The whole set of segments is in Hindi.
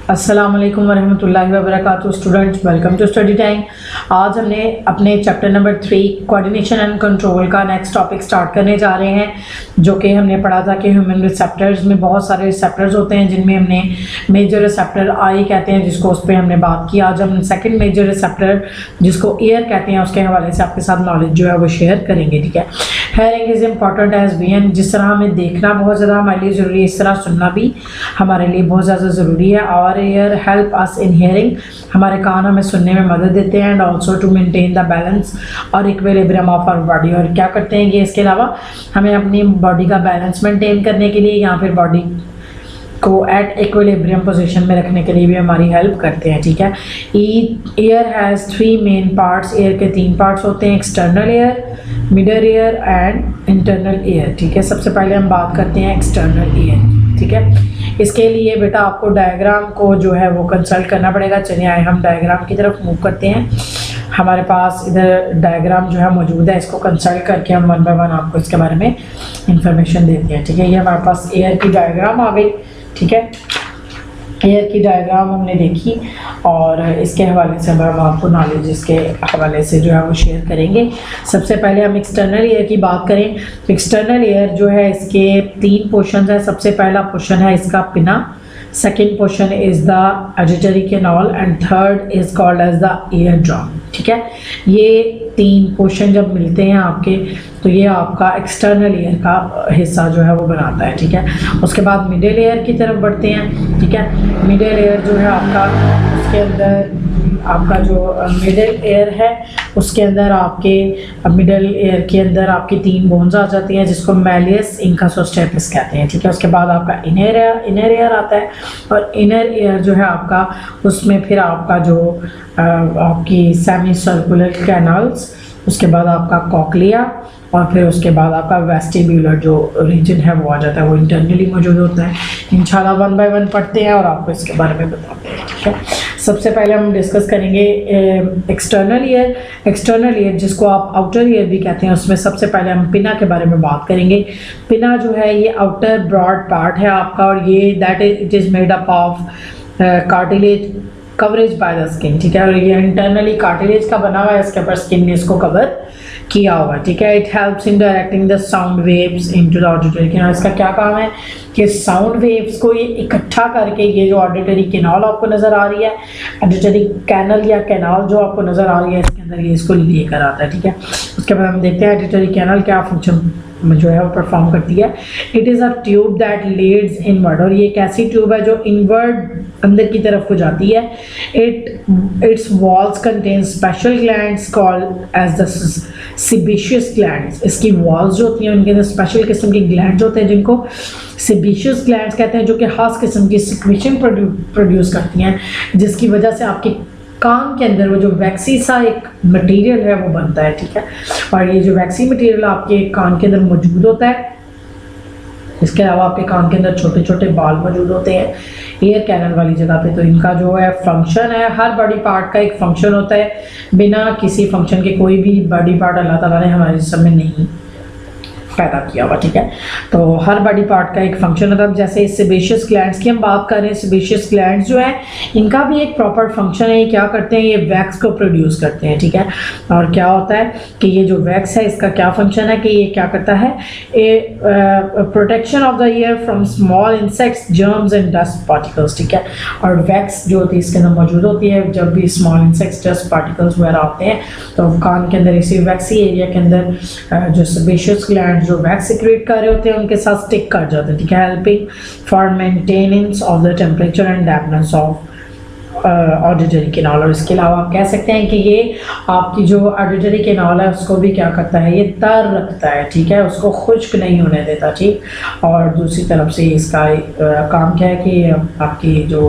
अस्सलाम वालेकुम वरहमतुल्लाहि वबरकातुहू। Students, welcome to study time. आज हमने अपने chapter number 3 coordination and control का नेक्स्ट टॉपिक स्टार्ट करने जा रहे हैं, जो कि हमने पढ़ा था कि ह्यूमन रिसेप्टर्स में बहुत सारे रिसेप्टर्स होते हैं, जिनमें हमने मेजर रिसेप्टर आई कहते हैं, जिसको उस पर हमने बात की। आज हम सेकंड मेजर रिसेप्टर जिसको ईयर कहते हैं उसके हवाले से आपके साथ नॉलेज जो है वो शेयर करेंगे। ठीक है, hearing is important as vision. जिस तरह हमें देखना बहुत ज़्यादा हमारे लिए ज़रूरी है, इस तरह सुनना भी हमारे लिए बहुत ज़्यादा ज़रूरी है। और ear help us in hearing, हमारे कान हमें सुनने में मदद देते हैं। And also to maintain the balance और इक्विलिब्रियम ऑफ आवर बॉडी। और क्या करते हैं ये, इसके अलावा हमें अपनी बॉडी का बैलेंस मेंटेन करने के लिए या फिर बॉडी को एट इक्विलिब्रियम पोजीशन में रखने के लिए भी हमारी हेल्प करते हैं। ठीक है, year has 3 main parts. Year के 3 पार्ट्स होते हैं, external ear, middle ear and internal ear. ठीक है, सबसे पहले हम बात करते हैं एक्सटर्नल ईयर। ठीक है, इसके लिए बेटा आपको डायग्राम को जो है वो कंसल्ट करना पड़ेगा। चलिए आए हम डायग्राम की तरफ मूव करते हैं। हमारे पास इधर डायग्राम जो है मौजूद है, इसको कंसल्ट करके हम वन बाय वन आपको इसके बारे में इंफॉर्मेशन देते हैं। ठीक है, ये हमारे पास एयर की डायग्राम आ गई। ठीक है, एयर की डायग्राम हमने देखी और इसके हवाले से हम आपको नॉलेज इसके हवाले से जो है वो शेयर करेंगे। सबसे पहले हम एक्सटर्नल एयर की बात करें तो एक्सटर्नल एयर जो है इसके 3 पोर्शन है। सबसे पहला पोर्शन है इसका pinna, second portion is the auditory canal and third is called as the ear drum. ठीक है, ये 3 पोर्शन जब मिलते हैं आपके तो ये आपका एक्सटर्नल ईयर का हिस्सा जो है वो बनाता है। ठीक है, उसके बाद मिडिल ईयर की तरफ बढ़ते हैं। ठीक है, मिडिल ईयर जो है आपका, उसके अंदर आपका जो मिडिल ईयर है उसके अंदर आपके मिडिल ईयर के अंदर आपकी 3 बोन्स आ जाती हैं, जिसको मैलियस इंकासोस्टेपिस कहते हैं। ठीक है, उसके बाद आपका इनर ईयर आता है और इनर ईयर जो है आपका, उसमें फिर आपका जो आपकी सेमी सर्कुलर कैनाल्स, उसके बाद आपका कॉकलिया और फिर उसके बाद आपका वेस्टिब्यूलर जो रीजन है वो आ जाता है, वो इंटरनली मौजूद होता है। इंशाल्लाह वन बाय वन पढ़ते हैं और आपको इसके बारे में बताते हैं। ठीक है, सबसे पहले हम डिस्कस करेंगे एक्सटर्नल ईयर। एक्सटर्नल ईयर जिसको आप आउटर ईयर भी कहते हैं, उसमें सबसे पहले हम पिना के बारे में बात करेंगे। पिना जो है ये आउटर ब्रॉड पार्ट है आपका, और ये that it is made up of cartilage coverage by the skin. ठीक है, और ये इंटरनली कार्टिलेज का बना हुआ है, इसके ऊपर स्किन ने इसको कवर किया हुआ है। ठीक है, it helps in directing the sound waves into the auditory canal. इसका क्या काम है कि साउंड वेव्स को ये इकट्ठा करके, ये जो ऑडिटरी कैनाल आपको नज़र आ रही है, ऑडिटरी कैनल या कैनाल जो आपको नज़र आ रही है, इसके अंदर ये इसको लेकर आता है। ठीक है, उसके बाद हम देखते हैं ऑडिटरी कैनाल क्या फंक्शन जो है वो परफॉर्म करती है। It is a tube that leads inward, और ये एक ऐसी ट्यूब है जो इनवर्ड अंदर की तरफ को जाती है। Its walls contain special glands called as the sebaceous glands. इसकी वॉल्स जो होती हैं उनके अंदर स्पेशल किस्म की ग्लैंड्स होते हैं, जिनको सेबेशियस ग्लैंड्स कहते हैं, जो कि खास किस्म की सिक्रेशन प्रोड्यूस करती हैं, जिसकी वजह से आपके कान के अंदर वो जो वैक्सी सा एक मटेरियल है वो बनता है। ठीक है, और ये जो वैक्सी मटेरियल आपके कान के अंदर मौजूद होता है, इसके अलावा आपके कान के अंदर छोटे छोटे बाल मौजूद होते हैं ईयर कैनल वाली जगह पे। तो इनका जो है फंक्शन है, हर बॉडी पार्ट का एक फंक्शन होता है। बिना किसी फंक्शन के कोई भी बॉडी पार्ट अल्लाह ताला ने हमारे जिस्म में नहीं पैदा किया हुआ। ठीक है, तो हर बॉडी पार्ट का एक फंक्शन होता है। जैसे सेबेशियस ग्लैंड्स की हम बात कर रहे हैं, सेबेशियस ग्लैंड्स जो है इनका भी एक प्रॉपर फंक्शन है। ये क्या करते हैं, ये वैक्स को प्रोड्यूस करते हैं। ठीक है, और क्या होता है कि ये जो वैक्स है इसका क्या फंक्शन है कि ये क्या करता है, protection of the year from small insects, germs and dust particles. ठीक है, और वैक्स जो होती है इसके अंदर मौजूद होती है, जब भी स्मॉल इंसेक्ट्स, डस्ट पार्टिकल्स वगैरह होते हैं तो कान के अंदर इसी वैक्सी एरिया के अंदर जो सेबेशियस ग्लैंड जो वैक्स सिक्रेट कर रहे होते हैं उनके साथ स्टिक कर जाते हैं। ठीक है, helping for maintenance of the temperature and dampness of auditory canal. और इसके अलावा आप कह सकते हैं कि ये आपकी जो ऑडिटरी कैनाल है उसको भी क्या करता है, ये तर रखता है। ठीक है, उसको खुश्क नहीं होने देता। ठीक, और दूसरी तरफ से इसका काम क्या है कि आपकी जो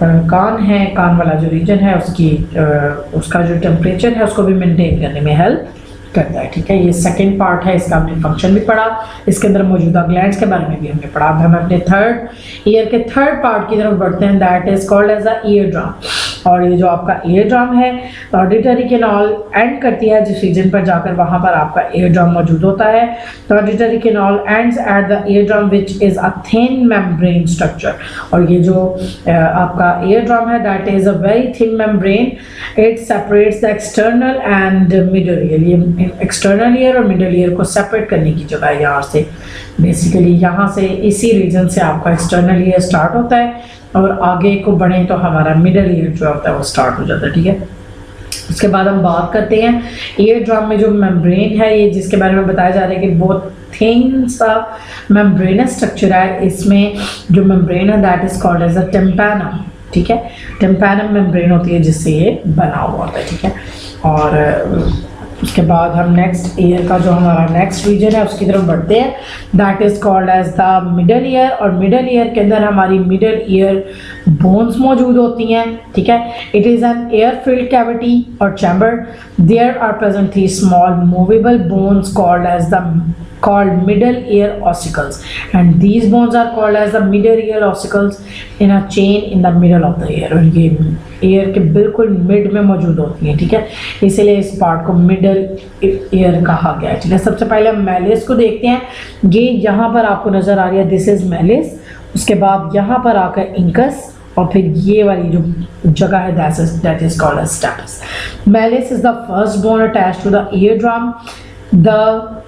कान है, कान वाला जो रीजन है उसका जो टेम्परेचर है उसको भी मेंटेन करने में हेल्प करता है। ठीक है, ये सेकंड पार्ट है, इसका हमने फंक्शन भी पढ़ा, इसके अंदर मौजूदा ग्लैंड्स के बारे में भी हमने पढ़ा। अब हम अपने थर्ड ईयर के थर्ड पार्ट की तरफ बढ़ते हैं, that is called as a ear drum. और ये जो आपका ईयर ड्रम है, ऑडिटरी कैनाल एंड करती है जिस रीजन पर जाकर वहाँ पर आपका ईयर ड्रम मौजूद होता है। तो auditory canal ends at the ear drum which is a thin membrane structure. और ये जो आपका ईयर ड्रम है that is a very thin membrane, it separates the external and middle ear. ये एक्सटर्नल ईयर और मिडल ईयर को सेपरेट करने की जगह है। यहाँ से बेसिकली यहाँ से इसी रीजन से आपका एक्सटर्नल ईयर स्टार्ट होता है और आगे को बढ़े तो हमारा मिडल ईयर जो होता है वो स्टार्ट हो जाता है, ठीक है। उसके बाद हम बात करते हैं ईयर ड्रम में जो मेम्ब्रेन है, ये जिसके बारे में बताया जा रहा है कि बहुत थिन सा मेम्ब्रेनस स्ट्रक्चर है। इसमें जो मेम्ब्रेन है that is called as a tympanum, ठीक है। टिम्पैनम मेम्ब्रेन होती है जिससे ये बना हुआ होता है, ठीक है। और उसके बाद हम नेक्स्ट ईयर का जो हमारा नेक्स्ट रीजन है उसकी तरफ बढ़ते हैं, that is called as the middle ear. और मिडल ईयर के अंदर हमारी मिडल ईयर बोन्स मौजूद होती हैं, ठीक है। It is an air filled cavity और chamber, there are present three small movable bones called middle ear ossicles, and these bones are called as the middle ear ossicles in a chain in the middle of the ear। और ये ईयर के बिल्कुल मिड में मौजूद होती हैं, ठीक है, इसीलिए इस पार्ट को मिडल ईयर कहा गया है, ठीक है। सबसे पहले हम मैलिस को देखते हैं। ये यहाँ पर आपको नज़र आ रही है, दिस इज़ मैलिस। उसके बाद यहाँ पर आकर इंकस और फिर ये वाली जो जगह है that is called as stapes. Malleus is the first bone attached to the ear drum. The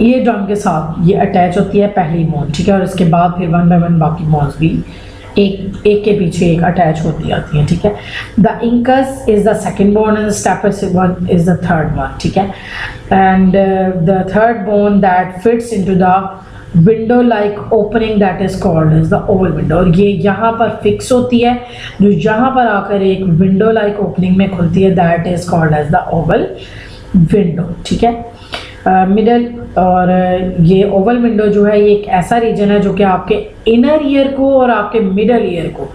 ear drum के साथ ये अटैच होती है पहली बोन, ठीक है। और इसके बाद फिर वन बाय वन बाकी बोन्स भी एक के पीछे एक अटैच होती आती हैं, ठीक है। The incus is the second bone and stapes one is the third one, ठीक है। And the third bone that fits into the window like opening that is called as the oval window. और ये यहाँ पर फिक्स होती है, जो यहाँ पर आकर एक विंडो लाइक ओपनिंग में खुलती है that is called as the oval window, ठीक है। मिडल और ये ओवल विंडो जो है ये एक ऐसा रीजन है जो कि आपके इनर ईयर को और आपके मिडल ईयर को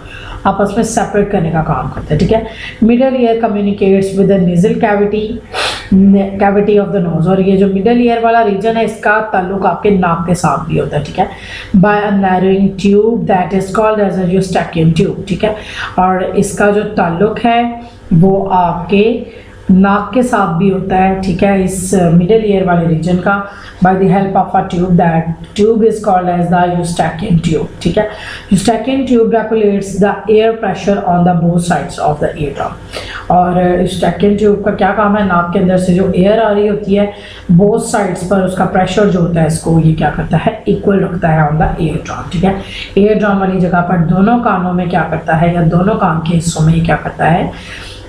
आपस में सेपरेट करने का काम करता है, ठीक है। Middle ear communicates with the nasal cavity of the nose. और ये जो मिडल ईयर वाला रीजन है इसका ताल्लुक आपके नाक के साथ भी होता है, ठीक है, by a narrowing tube that is called as a Eustachian tube, ठीक है। और इसका जो ताल्लुक है वो आपके नाक के साथ भी होता है, ठीक है, इस मिडल ईयर वाले रीजन का, by the help of a tube that tube is called as the Eustachian tube, ठीक है। Eustachian tube regulates the air pressure on the both sides of the year drum. और यूस्टैकियन ट्यूब का क्या काम है, नाक के अंदर से जो एयर आ रही होती है बोथ साइड्स पर उसका प्रेशर जो होता है इसको ये क्या करता है, इक्वल रखता है ऑन द ईयर ड्रम, ठीक है। ईयर ड्रम वाली जगह पर दोनों कानों में क्या करता है या दोनों कान के हिस्सों में क्या करता है,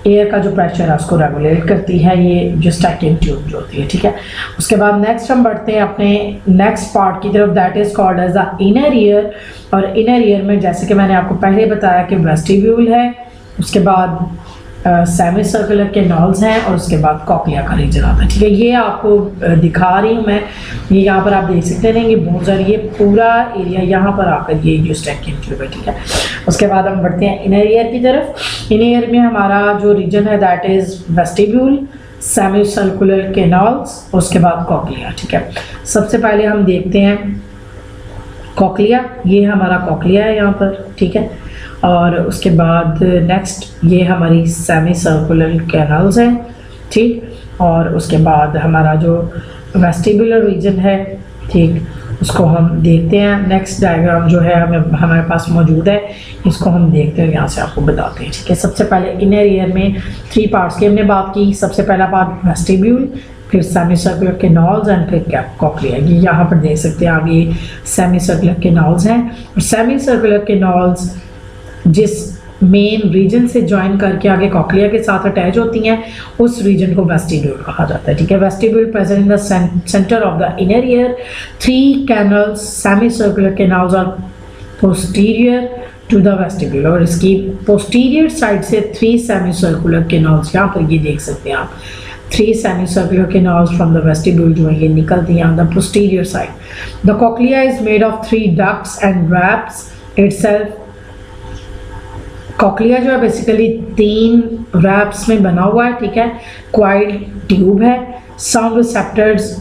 एयर का जो प्रेशर है उसको रेगुलेट करती है ये यूस्टैकियन ट्यूब जो होती है, ठीक है। उसके बाद नेक्स्ट हम बढ़ते हैं अपने नेक्स्ट पार्ट की तरफ that is called as the inner ear. और इनर ईयर में जैसे कि मैंने आपको पहले बताया कि वेस्टिब्यूल है, उसके बाद सेमी सर्कुलर कैनाल्स हैं और उसके बाद कॉक्लिया का रीजन आता है, ठीक है। ये आपको दिखा रही हूँ मैं, ये यहाँ पर आप देख सकते हैं कि बहुत सारी ये पूरा एरिया यहाँ पर आकर ये यूस्टैकियन ट्यूब है, ठीक है। उसके बाद हम बढ़ते हैं इनर ईयर की तरफ। इनर ईयर में हमारा जो रीजन है that is vestibule, semi circular canals, उसके बाद कॉक्लिया, ठीक है। सबसे पहले हम देखते हैं कॉक्लिया, ये हमारा कॉक्लिया है यहाँ पर, ठीक है। और उसके बाद नेक्स्ट ये हमारी सेमी सर्कुलर कैनाल्स हैं, ठीक। और उसके बाद हमारा जो वेस्टिबुलर रीजन है, ठीक, उसको हम देखते हैं। नेक्स्ट डायग्राम जो है हमारे पास मौजूद है, इसको हम देखते हैं, यहाँ से आपको बताते हैं, ठीक है। सबसे पहले इनर ईयर में 3 पार्ट्स की हमने बात की। सबसे पहला पार्ट वेस्टिब्यूल, फिर सेमी सर्कुलर कैनाल्स एंड फिर कॉक्लिया। ये यहाँ पर देख सकते हैं आप, ये सेमी सर्कुलर कैनाल्स हैं। और सेमी सर्कुलर कैनाल्स जिस मेन रीजन से ज्वाइन करके आगे कॉक्लिया के साथ अटैच होती हैं उस रीजन को वेस्टिब्यूल कहा जाता है, ठीक है। Vestibule present in the centre of the inner ear. 3 canals semicircular canals are posterior to the vestibule. और इसकी पोस्टीरियर साइड से 3 सेमी सर्कुलर कैनाल्स, यहाँ पर ये देख सकते हैं आप, 3 semicircular canals from the vestibule जो है ये निकलती हैं on the posterior side. The cochlea is made of 3 ducts and wraps itself. Cochlea जो है बेसिकली 3 रैप्स में बना हुआ है, ठीक है। क्वाइल ट्यूब है, sound receptors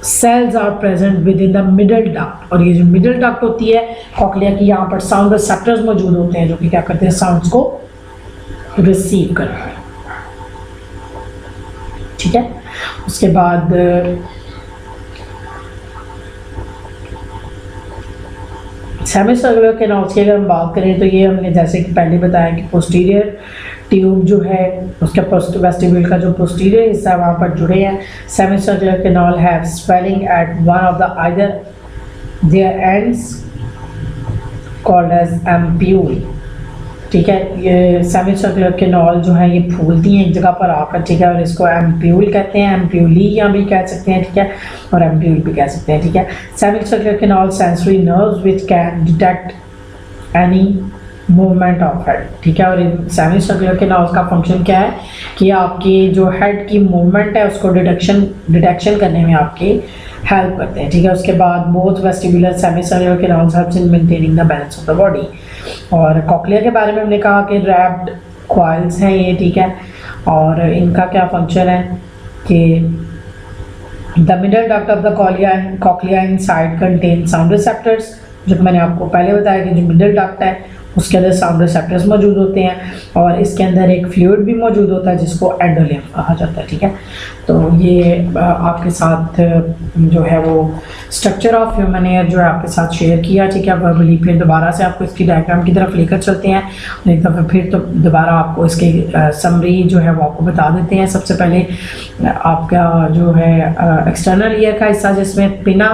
cells are present within the middle duct, और ये जो मिडल डक्ट होती है कॉकलिया की, यहाँ पर साउंड रिसेप्टर्स मौजूद होते हैं जो कि क्या करते हैं, साउंड्स को रिसीव करते हैं। ठीक है, उसके बाद सेमीसर्कुलर कैनाल्स की अगर हम बात करें तो ये हमने जैसे कि पहले बताया कि पोस्टीरियर ट्यूब जो है उसका वेस्टिब्यूल का जो पोस्टीरियर हिस्सा है वहाँ पर जुड़े हैं। Semicircular canal have swelling at one of the either there ends called as ampulla. ठीक है, ये सेमीसर्कुलर कैनाल जो है ये फूलती हैं एक जगह पर आकर, ठीक है, और इसको एम्प्यूल कहते हैं, एम्प्यूलिया भी कह सकते हैं, ठीक है, और एम्प्यूल भी कह सकते हैं। ठीक है, semicircular canal sensory nerves which can detect any movement of head. ठीक है, और इन सेमीसर्कुलर कैनाल्स का फंक्शन क्या है कि आपकी जो हेड की मूवमेंट है उसको डिटेक्शन करने में आपकी हेल्प करते हैं। ठीक है, उसके बाद both vestibular semicircular canals helps in maintaining the balance of the body. और कॉकलिया के बारे में हमने कहा कि रैप्ड कॉइल्स हैं ये, ठीक है, और इनका क्या फंक्शन है कि the middle duct of the cochlea inside contain sound receptors, जो मैंने आपको पहले बताया कि जो मिडल डक्ट है उसके अंदर साउंड रिसेप्टर्स मौजूद होते हैं, और इसके अंदर एक फ्लूइड भी मौजूद होता है जिसको एंडोलियम कहा जाता है। ठीक है, तो ये आपके साथ जो है वो स्ट्रक्चर ऑफ ह्यूमन एयर जो है आपके साथ शेयर किया। ठीक है, वर्बली फिर दोबारा से आपको इसकी डायग्राम की तरफ लेकर चलते हैं, एक दफ़ा फिर तो दोबारा आपको इसके समरी जो है वो आपको बता देते हैं। सबसे पहले आपका जो है एक्सटर्नल ईयर का हिस्सा जिसमें पिना,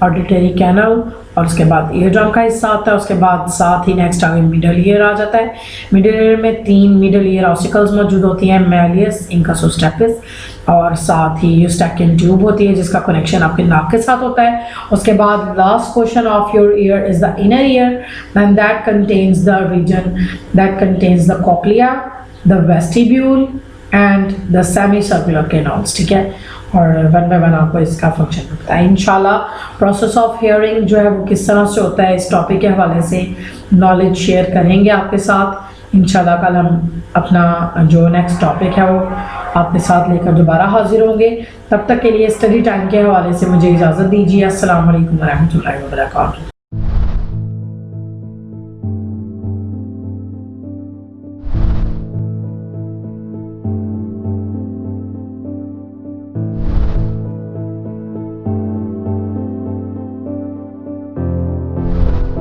ऑडिटरी कैनल, और उसके बाद ईयर ड्रम का हिस्सा आता है। उसके बाद साथ ही नेक्स्ट आगे मिडल ईयर आ जाता है। मिडल ईयर में 3 मिडल ईयर ऑसिकल्स मौजूद होती हैं, मैलियस, इंकस, और साथ ही यूस्टैकियन ट्यूब होती है जिसका कनेक्शन आपके नाक के साथ होता है। उसके बाद last portion of your ear is the inner ear and that contains the region that contains the cochlea, the vestibule and the semicircular canals. ठीक है, और वन बाय वन आपको इसका फंक्शन होता है। इंशाल्लाह प्रोसेस ऑफ हियरिंग जो है वो किस तरह से होता है इस टॉपिक के हवाले से नॉलेज शेयर करेंगे आपके साथ। इंशाल्लाह कल हम अपना जो नेक्स्ट टॉपिक है वो आपके साथ लेकर दोबारा हाजिर होंगे। तब तक के लिए स्टडी टाइम के हवाले से मुझे इजाज़त दीजिए। अस्सलाम वालेकुम रहमतुल्लाहि व बरकातहू।